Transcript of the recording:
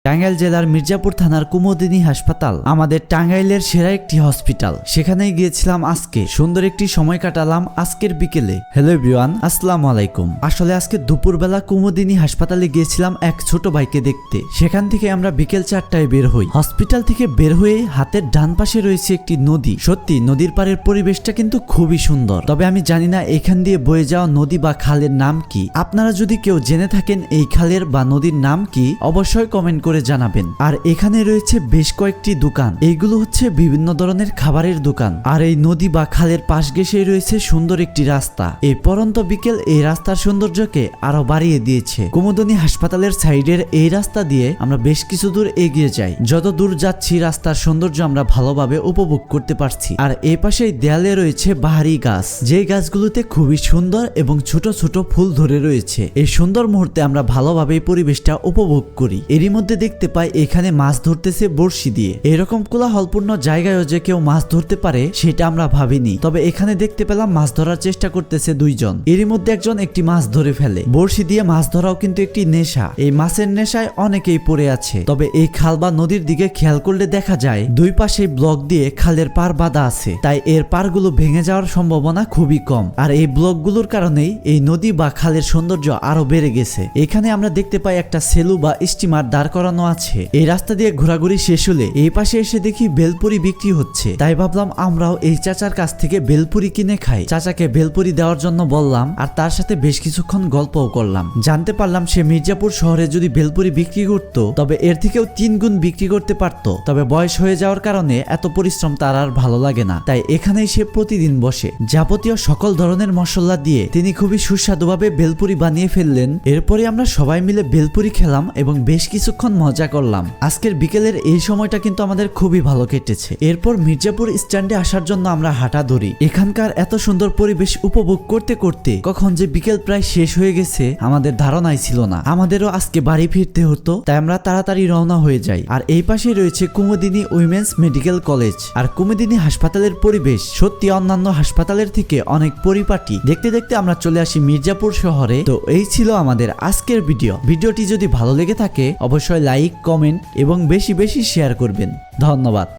টাঙ্গাইল জেলার মির্জাপুর থানার কুমুদিনী হাসপাতাল আমাদের টাঙ্গাইলের সেরা একটি হসপিটাল। সেখানেই গিয়েছিলাম আজকে, সুন্দর একটি সময় কাটালাম আজকের বিকেলে। হ্যালো এভরিওয়ান, আসসালামু আলাইকুম। আসলে আজকে দুপুরবেলা কুমুদিনী হাসপাতালে গিয়েছিলাম এক ছোট ভাইকে দেখতে। সেখান থেকে আমরা বিকেল 4টায় বের হই। হসপিটাল থেকে বের হয়ে হাতের ডান পাশে রয়েছে একটি নদী। সত্যি নদীর পাড়ের পরিবেশটা কিন্তু খুবই সুন্দর। তবে আমি জানি না এখান দিয়ে বয়ে যাওয়া নদী বা খালের নাম কি। আপনারা যদি কেউ জেনে থাকেন এই খালের বা নদীর নাম কি, অবশ্যই কমেন্ট করে জানাবেন। আর এখানে রয়েছে বেশ কয়েকটি দোকান, এইগুলো হচ্ছে বিভিন্ন ধরনের খাবারের দোকান। আর এই নদী বা খালের পাশ ঘেঁষে রয়েছে সুন্দর একটি রাস্তা। এই পরন্ত বিকেল এই রাস্তার সৌন্দর্যকে আরো বাড়িয়ে দিয়েছে। কুমুদিনী হাসপাতালের সাইডের এই রাস্তা দিয়ে আমরা বেশ কিছু দূর এগিয়ে যাই। যত দূর যাচ্ছি রাস্তার সৌন্দর্য আমরা ভালোভাবে উপভোগ করতে পারছি। আর এই পাশেই দেয়ালে রয়েছে বাহারি গাছ, যে গাছগুলোতে খুবই সুন্দর এবং ছোট ছোট ফুল ধরে রয়েছে। এই সুন্দর মুহূর্তে আমরা ভালোভাবে এই পরিবেশটা উপভোগ করি। এরই মধ্যে দেখতে পাই এখানে মাছ ধরতেছে বড়শি দিয়ে। এরকম কোলাহলপূর্ণ জায়গায়ও যে কেউ মাছ ধরতে পারে সেটা আমরা ভাবিনি। তবে এখানে দেখতে পেলাম মাছ ধরার চেষ্টা করতেছে দুইজন। এরই মধ্যে একজন একটি মাছ ধরে ফেলে। বড়শি দিয়ে মাছ ধরাও কিন্তু একটি নেশা। এই মাছের নেশায় অনেকেই পড়ে আছে। তবে এই খাল বা নদীর দিকে খেয়াল করলে দেখা যায় দুই পাশে ব্লক দিয়ে খালের পার বাঁধা আছে, তাই এর পারগুলো ভেঙে যাওয়ার সম্ভাবনা খুবই কম। আর এই ব্লকগুলোর কারণেই এই নদী বা খালের সৌন্দর্য আরো বেড়ে গেছে। এখানে আমরা দেখতে পাই একটা সেলু বা স্টিমার দাঁড় করানো আছে। এই রাস্তা দিয়ে ঘোরাঘুরি শেষ হলে এই পাশে এসে দেখি বেলপুরি বিক্রি হচ্ছে। তাই ভাবলাম আমরাও এই চাচার কাছ থেকে বেলপুরি কিনে খাই। চাচাকে বেলপুরি দেওয়ার জন্য বললাম, আর তার সাথে বেশ কিছুক্ষণ গল্পও করলাম। জানতে পারলাম সে মির্জাপুর শহরে যদি বেলপুরি বিক্রি করত তবে এর থেকেও 3 গুণ বিক্রি করতে পারত। তবে বয়স হয়ে যাওয়ার কারণে এত পরিশ্রম তার আর ভালো লাগে না, তাই এখানেই সে প্রতিদিন বসে। যাবতীয় সকল ধরনের মশলা দিয়ে তিনি খুবই সুস্বাদুভাবে বেলপুরি বানিয়ে ফেললেন। এরপরে আমরা সবাই মিলে বেলপুরি খেলাম এবং বেশ কিছুক্ষণ মজা করলাম। আজকের বিকেলের এই সময়টা কিন্তু আমাদের খুবই ভালো কেটেছে। এরপর মির্জাপুর স্ট্যান্ডে আসার জন্য আমরা হাঁটা ধরি। এখানকার এত সুন্দর পরিবেশ উপভোগ করতে করতে কখন যে বিকেল প্রায় শেষ হয়ে গেছে আমাদের ধারণাই ছিল না। আমাদেরও আজকে বাড়ি ফিরতে হতো, তাই আমরা তাড়াতাড়ি রওনা হয়ে যাই। আর এই পাশে রয়েছে কুমুদিনী উইমেন্স মেডিকেল কলেজ। আর কুমুদিনী হাসপাতালের পরিবেশ সত্যি অন্যান্য হাসপাতালের থেকে অনেক পরিপাটি। দেখতে দেখতে আমরা চলে আসি মির্জাপুর শহরে। তো এই ছিল আমাদের আজকের ভিডিওটি যদি ভালো লেগে থাকে অবশ্যই লাইক, কমেন্ট এবং বেশি বেশি শেয়ার করবেন। ধন্যবাদ।